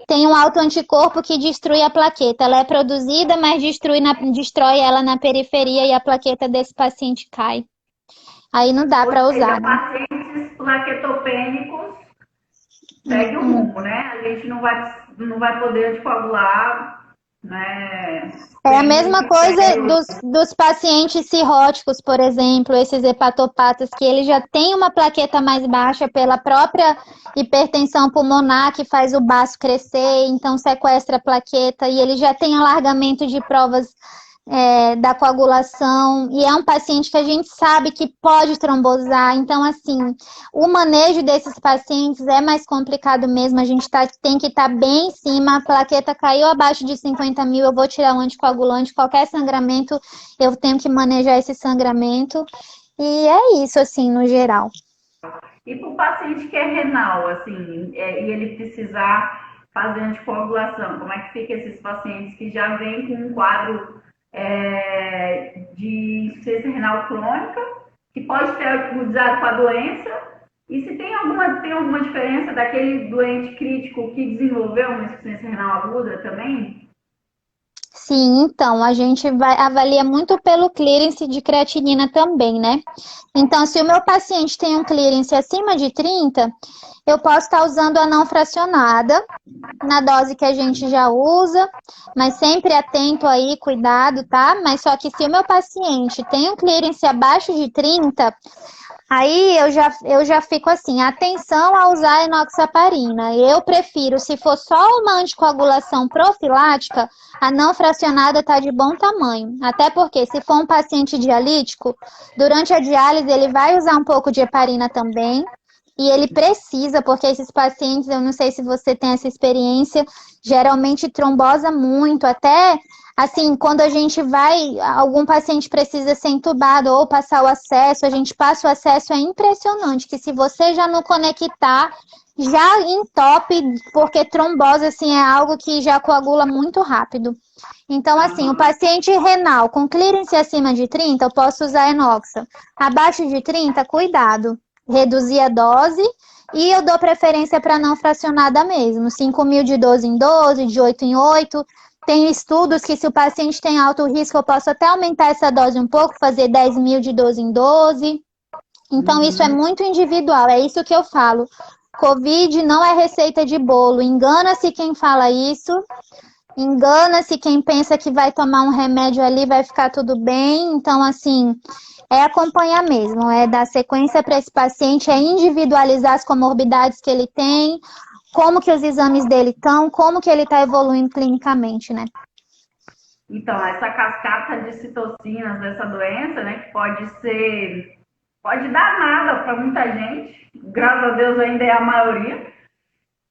tem um autoanticorpo que destrui a plaqueta. Ela é produzida, mas destrói ela na periferia e a plaqueta desse paciente cai. Aí não dá para usar. Né? Pacientes plaquetopênicos segue o rumo, né? A gente não vai poder anticoagular, né? É a mesma coisa dos pacientes cirróticos, por exemplo, esses hepatopatas, que ele já tem uma plaqueta mais baixa pela própria hipertensão pulmonar, que faz o baço crescer, então sequestra a plaqueta, e ele já tem alargamento de provas da coagulação, e é um paciente que a gente sabe que pode trombosar. Então, assim, o manejo desses pacientes é mais complicado mesmo, a gente tem que estar bem em cima, a plaqueta caiu abaixo de 50 mil, eu vou tirar um anticoagulante, qualquer sangramento, eu tenho que manejar esse sangramento, e é isso, assim, no geral. E para o paciente que é renal, assim, e ele precisar fazer anticoagulação, como é que fica esses pacientes que já vêm com um quadro de insuficiência renal crônica, que pode ter agudizado com a doença, e se tem alguma diferença daquele doente crítico que desenvolveu uma insuficiência renal aguda também? Sim, então, a gente avalia muito pelo clearance de creatinina também, né? Então, se o meu paciente tem um clearance acima de 30, eu posso estar usando a não fracionada, na dose que a gente já usa, mas sempre atento aí, cuidado, tá? Mas só que se o meu paciente tem um clearance abaixo de 30, aí eu já fico assim, atenção a usar a enoxaparina. Eu prefiro, se for só uma anticoagulação profilática, a não fracionada está de bom tamanho. Até porque, se for um paciente dialítico, durante a diálise ele vai usar um pouco de heparina também. E ele precisa, porque esses pacientes, eu não sei se você tem essa experiência, geralmente trombosa muito, até assim, quando a gente vai, algum paciente precisa ser entubado ou passar o acesso, a gente passa o acesso, é impressionante, que se você já não conectar, já entope, porque trombose, assim, é algo que já coagula muito rápido. Então, assim, o paciente renal com clearance acima de 30, eu posso usar enoxa. Abaixo de 30, cuidado. Reduzir a dose e eu dou preferência para não fracionada mesmo. 5.000 de 12 em 12, de 8 em 8. Tem estudos que se o paciente tem alto risco, eu posso até aumentar essa dose um pouco, fazer 10.000 de 12 em 12. Então, isso é muito individual, é isso que eu falo. Covid não é receita de bolo. Engana-se quem fala isso. Engana-se quem pensa que vai tomar um remédio ali, vai ficar tudo bem. Então, assim, é acompanhar mesmo, é dar sequência para esse paciente, é individualizar as comorbidades que ele tem, como que os exames dele estão, como que ele está evoluindo clinicamente, né? Então, essa cascata de citocinas dessa doença, né, que pode dar nada para muita gente, graças a Deus ainda é a maioria,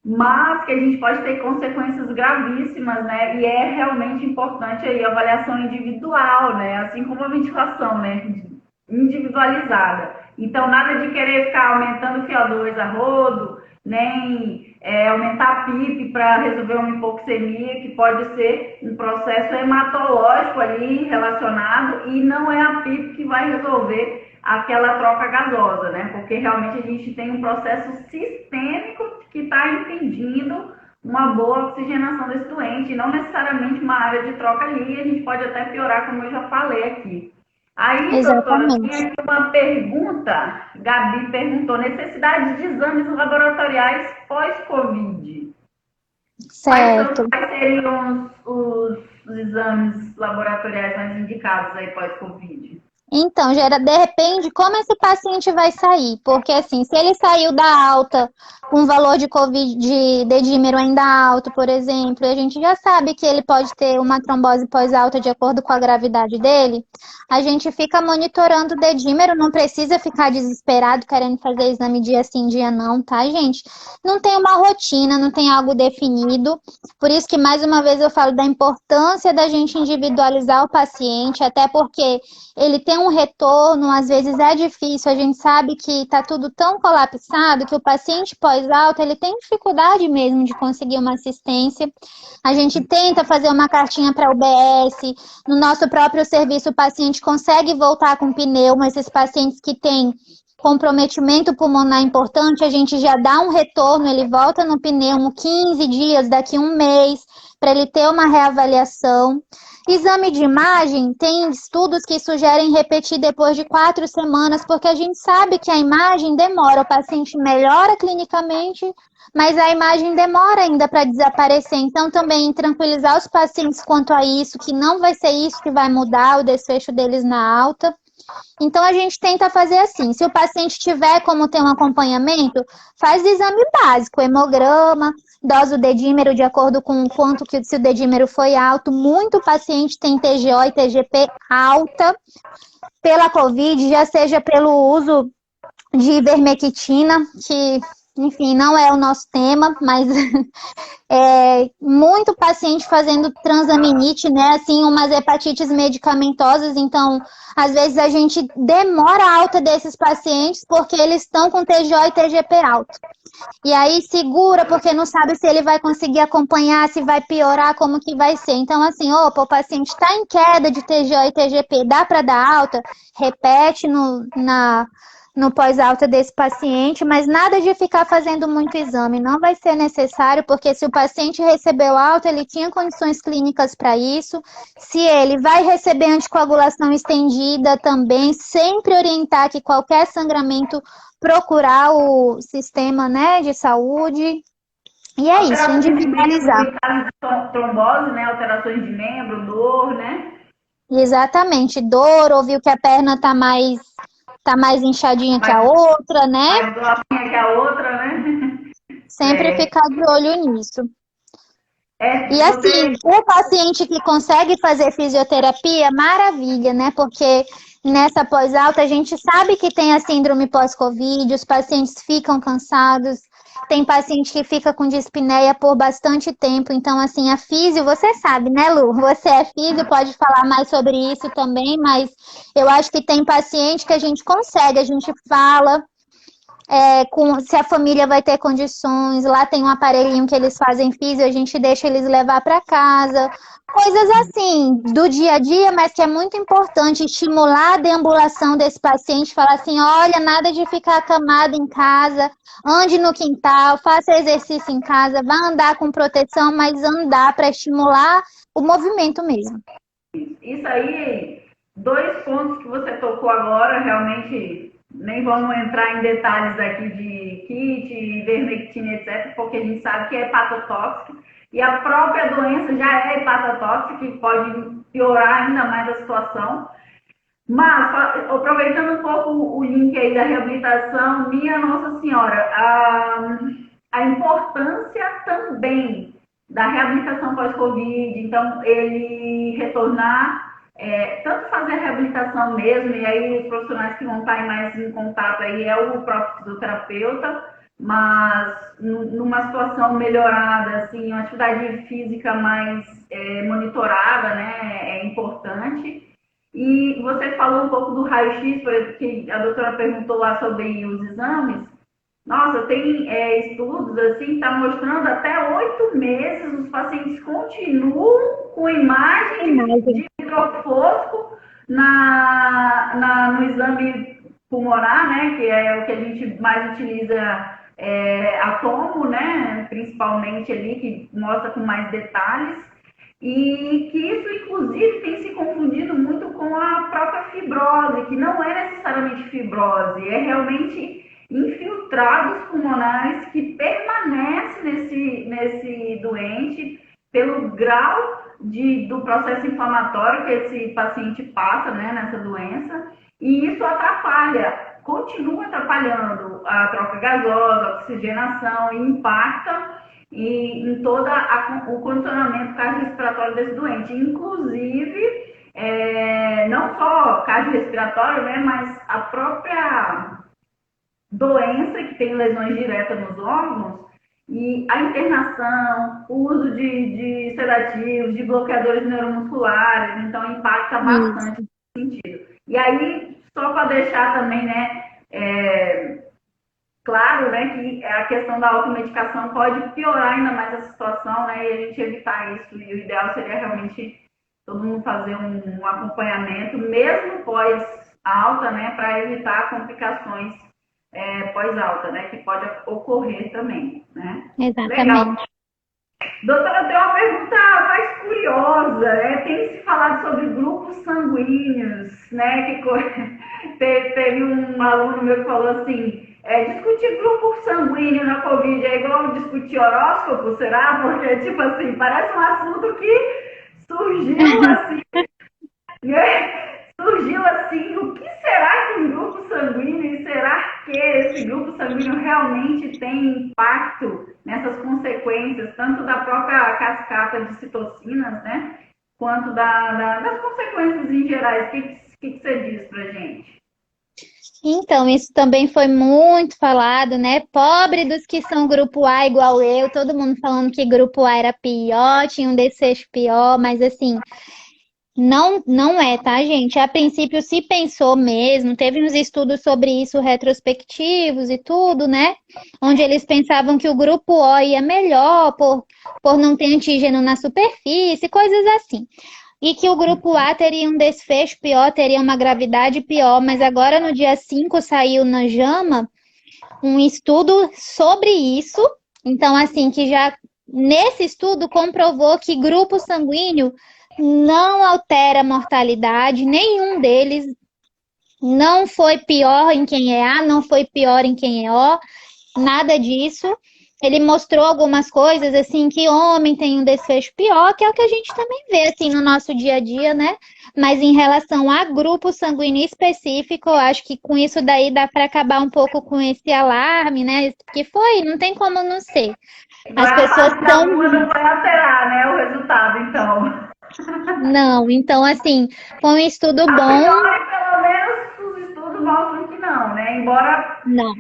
mas que a gente pode ter consequências gravíssimas, né? E é realmente importante aí a avaliação individual, né? Assim como a ventilação, né? Individualizada. Então, nada de querer ficar aumentando o CO2 a rodo, nem aumentar a PIP para resolver uma hipoxemia, que pode ser um processo hematológico ali relacionado, e não é a PIP que vai resolver aquela troca gasosa, né? Porque realmente a gente tem um processo sistêmico que está impedindo uma boa oxigenação desse doente, e não necessariamente uma área de troca ali, a gente pode até piorar, como eu já falei aqui. Aí, doutora, tem aqui uma pergunta, Gabi perguntou, necessidade de exames laboratoriais pós-Covid. Certo. Quais seriam os exames laboratoriais mais indicados aí pós-Covid? Então, Gera, depende como esse paciente vai sair, porque assim, se ele saiu da alta com valor de Covid, de dedímero ainda alto, por exemplo, e a gente já sabe que ele pode ter uma trombose pós-alta de acordo com a gravidade dele, a gente fica monitorando o dedímero, não precisa ficar desesperado querendo fazer exame dia sim, dia não, tá, gente? Não tem uma rotina, não tem algo definido, por isso que mais uma vez eu falo da importância da gente individualizar o paciente, até porque ele tem um retorno, às vezes é difícil, a gente sabe que está tudo tão colapsado que o paciente pós-alta, ele tem dificuldade mesmo de conseguir uma assistência. A gente tenta fazer uma cartinha para a UBS, no nosso próprio serviço o paciente consegue voltar com pneumo, esses pacientes que têm comprometimento pulmonar importante, a gente já dá um retorno, ele volta no pneumo 15 dias, daqui um mês, para ele ter uma reavaliação. Exame de imagem, tem estudos que sugerem repetir depois de 4 semanas, porque a gente sabe que a imagem demora, o paciente melhora clinicamente, mas a imagem demora ainda para desaparecer. Então, também tranquilizar os pacientes quanto a isso, que não vai ser isso que vai mudar o desfecho deles na alta. Então, a gente tenta fazer assim, se o paciente tiver como ter um acompanhamento, faz exame básico, hemograma, dose do dedímero de acordo com o quanto que se o dedímero foi alto. Muito paciente tem TGO e TGP alta pela COVID, já seja pelo uso de ivermectina, que, enfim, não é o nosso tema, mas muito paciente fazendo transaminite, né, assim, umas hepatites medicamentosas, então, às vezes a gente demora a alta desses pacientes porque eles estão com TGO e TGP alto. E aí segura porque não sabe se ele vai conseguir acompanhar, se vai piorar, como que vai ser. Então, assim, opa, o paciente está em queda de TGO e TGP, dá para dar alta? Repete no pós-alta desse paciente, mas nada de ficar fazendo muito exame, não vai ser necessário, porque se o paciente recebeu alta, ele tinha condições clínicas para isso. Se ele vai receber anticoagulação estendida também, sempre orientar que qualquer sangramento procurar o sistema, né, de saúde. E é isso, individualizar. Em caso de trombose, né, alterações de membro, dor, né? Exatamente, dor, ouvir que a perna tá mais inchadinha que a outra, né? Mais doadinha que a outra, né? Sempre ficar de olho nisso. E assim, o paciente que consegue fazer fisioterapia, maravilha, né? Porque nessa pós-alta, a gente sabe que tem a síndrome pós-Covid, os pacientes ficam cansados, tem paciente que fica com dispneia por bastante tempo. Então, assim, a físio, você sabe, né, Lu? Você é físio, pode falar mais sobre isso também, mas eu acho que tem paciente que a gente consegue, a gente fala se a família vai ter condições, lá tem um aparelhinho que eles fazem físio, a gente deixa eles levar para casa. Coisas assim, do dia a dia, mas que é muito importante estimular a deambulação desse paciente, falar assim, olha, nada de ficar acamado em casa, ande no quintal, faça exercício em casa, vá andar com proteção, mas andar para estimular o movimento mesmo. Isso aí, 2 pontos que você tocou agora, realmente nem vamos entrar em detalhes aqui de kit, ivermectina, etc., porque a gente sabe que é hepatotóxico e a própria doença já é hepatotóxica e pode piorar ainda mais a situação. Mas, aproveitando um pouco o link aí da reabilitação, minha Nossa Senhora, a importância também da reabilitação pós-Covid, então ele retornar, tanto fazer a reabilitação mesmo, e aí os profissionais que vão estar mais em contato aí é o próprio fisioterapeuta, mas numa situação melhorada, assim, uma atividade física mais monitorada, né, é importante. E você falou um pouco do raio-x, por exemplo, que a doutora perguntou lá sobre os exames. Nossa, tem estudos assim, está mostrando até 8 meses os pacientes continuam com imagem de hidrofosco no exame pulmonar, né, que é o que a gente mais utiliza a tomo, né, principalmente ali, que mostra com mais detalhes. E que isso, inclusive, tem se confundido muito com a própria fibrose, que não é necessariamente fibrose, é realmente infiltrados pulmonares que permanecem nesse doente pelo grau do processo inflamatório que esse paciente passa, né, nessa doença, e isso continua atrapalhando a troca gasosa, a oxigenação e impacta em todo o condicionamento cardiorrespiratório desse doente, inclusive não só cardiorrespiratório, né, mas a própria doença que tem lesões diretas nos órgãos e a internação, o uso de sedativos, de bloqueadores neuromusculares, então impacta bastante nesse sentido. E aí, só para deixar também, né, claro, né, que a questão da automedicação pode piorar ainda mais a situação, né, e a gente evitar isso. E o ideal seria realmente todo mundo fazer um acompanhamento, mesmo pós-alta, né, para evitar complicações pós-alta, né, que pode ocorrer também, né. Exatamente. Legal. Doutora, tem uma pergunta mais curiosa, né? Tem se falado sobre grupos sanguíneos, né? Teve um aluno meu que falou assim, discutir grupo sanguíneo na Covid é igual discutir horóscopo, será? Porque, tipo assim, parece um assunto que surgiu assim, o que será que um grupo sanguíneo, e será que esse grupo sanguíneo realmente tem impacto nessas consequências, tanto da própria cascata de citocinas, né, quanto das consequências em geral? O que você diz pra gente? Então, isso também foi muito falado, né? Pobre dos que são grupo A igual eu, todo mundo falando que grupo A era pior, tinha um desfecho pior, mas assim, não é, tá, gente? A princípio se pensou mesmo, teve uns estudos sobre isso retrospectivos e tudo, né? Onde eles pensavam que o grupo O ia melhor por não ter antígeno na superfície, coisas assim. E que o grupo A teria um desfecho pior, teria uma gravidade pior, mas agora no dia 5 saiu na JAMA um estudo sobre isso. Então, assim, que já nesse estudo comprovou que grupo sanguíneo não altera a mortalidade, nenhum deles não foi pior em quem é A, não foi pior em quem é O, nada disso. Ele mostrou algumas coisas, assim, que homem tem um desfecho pior, que é o que a gente também vê, assim, no nosso dia a dia, né? Mas em relação a grupo sanguíneo específico, eu acho que com isso daí dá para acabar um pouco com esse alarme, né? Que não tem como não ser. As pessoas estão... Não vai alterar, né, o resultado, então. Não, então, assim, foi um estudo bom. Pelo né? Embora, Não.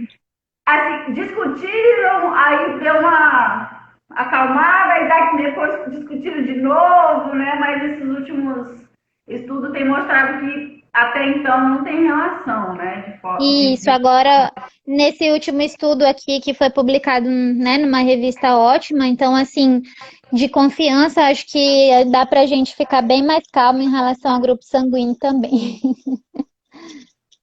assim, discutiram, aí deu uma acalmada, e depois discutiram de novo, né? Mas esses últimos estudos têm mostrado que até então não tem relação, né? Isso, agora, nesse último estudo aqui que foi publicado, né, numa revista ótima, então, assim, de confiança, acho que dá pra gente ficar bem mais calmo em relação ao grupo sanguíneo também.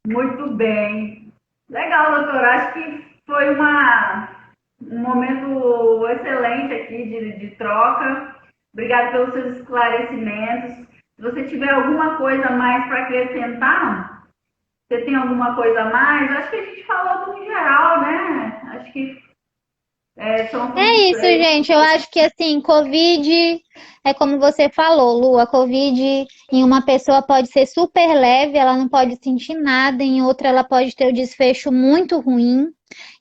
Muito bem. Legal, doutora. Acho que foi um momento excelente aqui de troca. Obrigada pelos seus esclarecimentos. Se você tiver alguma coisa a mais para acrescentar, você tem alguma coisa a mais? Acho que a gente falou do geral, né? Acho que são É assuntos isso, gente. Eu acho que assim, Covid é como você falou, Lu, a Covid em uma pessoa pode ser super leve, ela não pode sentir nada, em outra ela pode ter o desfecho muito ruim,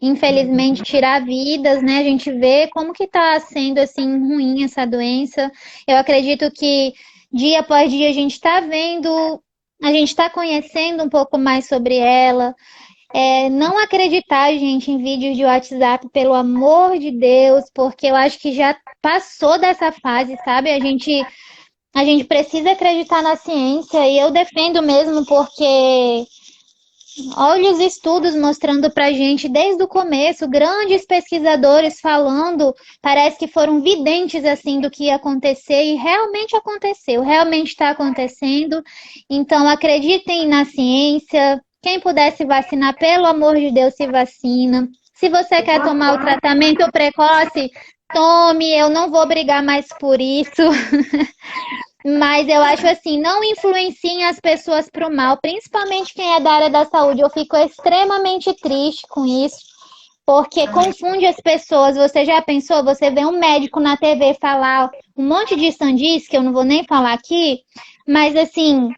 infelizmente tirar vidas, né? A gente vê como que tá sendo assim ruim essa doença. Eu acredito que dia após dia a gente está vendo, a gente está conhecendo um pouco mais sobre ela. Não acreditar, gente, em vídeos de WhatsApp, pelo amor de Deus, porque eu acho que já passou dessa fase, sabe? A gente precisa acreditar na ciência e eu defendo mesmo porque olha os estudos mostrando pra gente desde o começo, grandes pesquisadores falando, parece que foram videntes assim do que ia acontecer e realmente aconteceu, realmente está acontecendo. Então acreditem na ciência. Quem puder se vacinar, pelo amor de Deus, se vacina. Se você quer tomar o tratamento precoce, tome. Eu não vou brigar mais por isso. Mas eu acho assim, não influenciem as pessoas para o mal, principalmente quem é da área da saúde. Eu fico extremamente triste com isso, porque confunde as pessoas. Você já pensou? Você vê um médico na TV falar um monte de sandice, que eu não vou nem falar aqui, mas assim,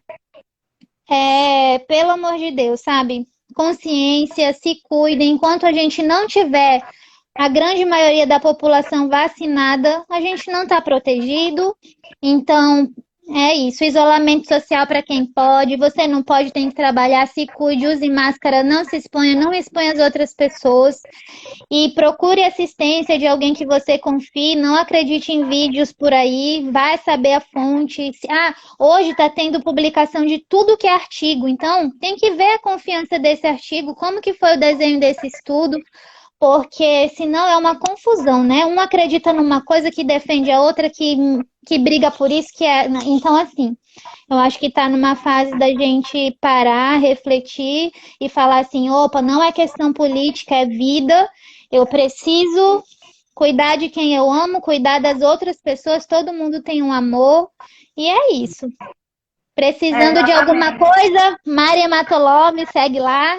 pelo amor de Deus, sabe? Consciência, se cuidem. Enquanto a gente não tiver a grande maioria da população vacinada, a gente não está protegido. Então, é isso. Isolamento social para quem pode. Você não pode, tem que trabalhar. Se cuide, use máscara, não se exponha, não exponha as outras pessoas. E procure assistência de alguém que você confie. Não acredite em vídeos por aí. Vai saber a fonte. Hoje está tendo publicação de tudo que é artigo. Então, tem que ver a confiança desse artigo, como que foi o desenho desse estudo, porque senão é uma confusão, né? Um acredita numa coisa que defende a outra, que briga por isso, que é. Então, assim, eu acho que está numa fase da gente parar, refletir e falar assim: opa, não é questão política, é vida. Eu preciso cuidar de quem eu amo, cuidar das outras pessoas, todo mundo tem um amor, e é isso. Precisando de alguma exatamente. coisa, Mari Hematolog, me segue lá.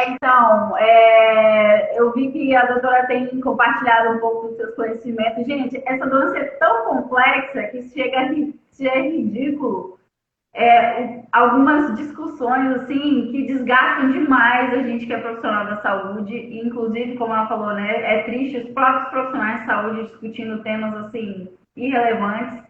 Então, eu vi que a doutora tem compartilhado um pouco dos seus conhecimentos. Gente, essa doença é tão complexa que chega a ser ridículo. Algumas discussões, assim, que desgastam demais a gente que é profissional da saúde. Inclusive, como ela falou, né, é triste os próprios profissionais de saúde discutindo temas, assim, irrelevantes.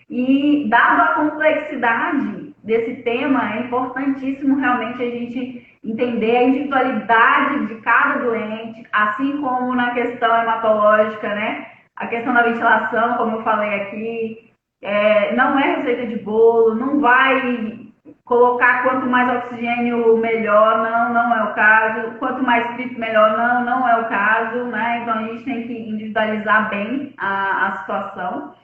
E, dado a complexidade desse tema, é importantíssimo realmente a gente entender a individualidade de cada doente, assim como na questão hematológica, né? A questão da ventilação, como eu falei aqui, não é receita de bolo, não vai colocar quanto mais oxigênio melhor, não é o caso, quanto mais PIP melhor, não é o caso, né? Então a gente tem que individualizar bem a situação.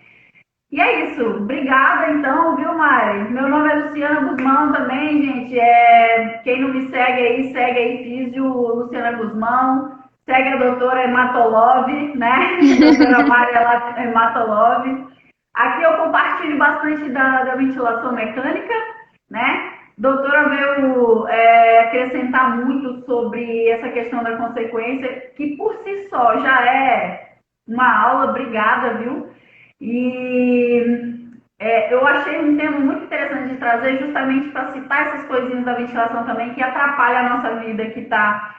E é isso. Obrigada, então, viu, Mari? Meu nome é Luciana Guzmão também, gente. Quem não me segue aí, Físio Luciana Guzmão. Segue a doutora Hematolov, né? Doutora Mari Hematolov. Aqui eu compartilho bastante da ventilação mecânica, né? Doutora veio acrescentar muito sobre essa questão da consequência, que por si só já é uma aula. Obrigada, viu? E eu achei um tema muito interessante de trazer, justamente para citar essas coisinhas da ventilação também, que atrapalha a nossa vida, que está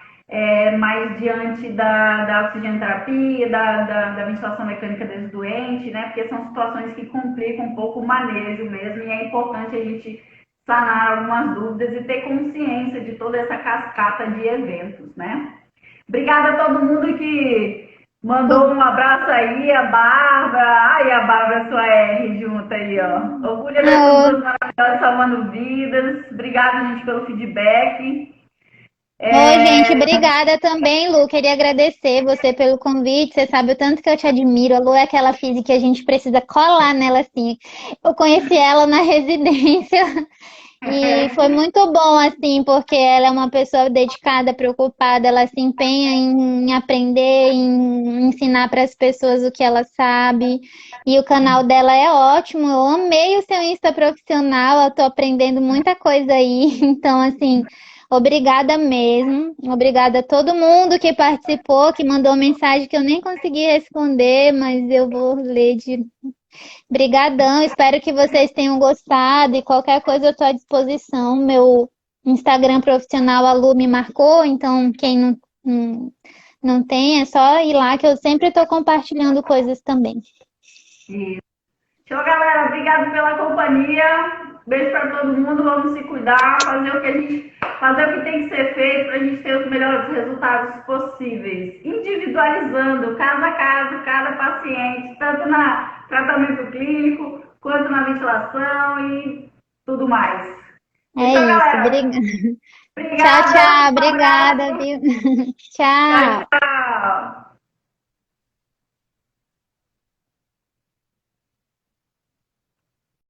mais diante da oxigenoterapia, da ventilação mecânica desse doente, né? Porque são situações que complicam um pouco o manejo mesmo, e é importante a gente sanar algumas dúvidas e ter consciência de toda essa cascata de eventos, né? Obrigada a todo mundo que mandou um abraço aí, a Bárbara, ai, a Bárbara, sua R junto aí, ó. Orgulho dessas pessoas maravilhosas salvando vidas. Obrigada, gente, pelo feedback. Oi, gente, obrigada também, Lu. Queria agradecer você pelo convite. Você sabe o tanto que eu te admiro. A Lu é aquela física que a gente precisa colar nela assim. Eu conheci ela na residência e foi muito bom, assim, porque ela é uma pessoa dedicada, preocupada, ela se empenha em aprender, em ensinar para as pessoas o que ela sabe. E o canal dela é ótimo. Eu amei o seu Insta profissional, eu tô aprendendo muita coisa aí. Então, assim. Obrigada mesmo. Obrigada a todo mundo que participou, que mandou mensagem que eu nem consegui responder, mas eu vou ler de. Brigadão. Espero que vocês tenham gostado e qualquer coisa eu estou à disposição. Meu Instagram profissional, a Lu me marcou, então quem não tem, é só ir lá que eu sempre estou compartilhando coisas também. Show, galera. Obrigado pela companhia. Beijo para todo mundo. Vamos se cuidar, fazer o que tem que ser feito para a gente ter os melhores resultados possíveis. Individualizando caso a caso, cada paciente, tanto no tratamento clínico, quanto na ventilação e tudo mais. É Então, isso. galera. Tchau, Obrigada. tchau. Obrigada, viu? Tchau. Tchau.